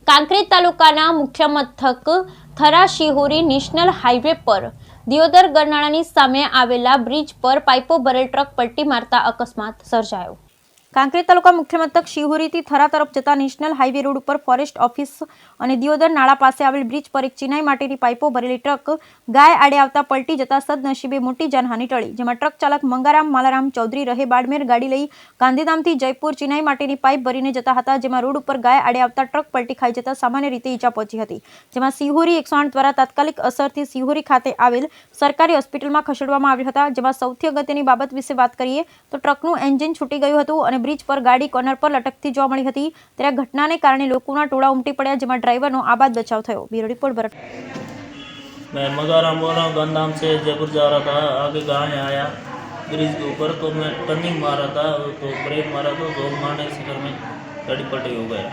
કાંકરેજ તાલુકાના મુખ્ય મથક થરા શિહોરી નેશનલ હાઈવે પર દિયોદર ગરનાળાની સામે આવેલા બ્રિજ પર પાઇપો ભરેલ ટ્રક પલટી મારતા અકસ્માત સર્જાયો। કાંકરેજ તાલુકા મુખ્ય મથક શિહોરીથી થરા તરફ જતા નેશનલ હાઈવે રોડ ઉપર ફોરેસ્ટ ઓફિસ અને દિયોદર નાળા પાસે આવેલ બ્રિજ પર એક ચિનાઈ માટેની પાઇપો ભરેલી ટ્રક ગાય આડે આવતા પલટી જતા સદનસીબે મોટી જાનહાનિ ટળી, જેમાં ટ્રક ચાલક મંગારામ માલારામ ચૌધરી રહે બાડમેર ગાડી લઈ ગાંધીધામથી જયપુર ચિનાઈ માટેની પાઇપ ભરીને જતા હતા, જેમાં રોડ ઉપર ગાય આડે આવતા ટ્રક પલટી ખાઈ જતા સામાન્ય રીતે ઈજા પહોંચી હતી, જેમાં શિહોરી 108 દ્વારા તાત્કાલિક અસરથી શિહોરી ખાતે આવેલ સરકારી હોસ્પિટલમાં ખસેડવામાં આવ્યા હતા। જેમાં સૌથી અગત્યની બાબત વિશે વાત કરીએ તો ટ્રકનું એન્જિન છૂટી ગયું હતું અને બ્રિજ પર ગાડી કોર્નર પર લટકતી જોવા મળી હતી, ત્યારે ઘટનાને કારણે લોકોના ટોળા ઉમટી પડ્યા, જેમાં ડ્રાઈવરનો આબાદ बचाव થયો। Bureau report Bharat. मैं मगाराम बोल रहा हूँ, गांधीधाम से जयपुर जा रहा था। आगे गाय आया ब्रिज के ऊपर, तो मैं टर्निंग मार रहा था, तो ब्रेक मारा तो जोर मारने से घर में गाड़ी पलटी हो गया।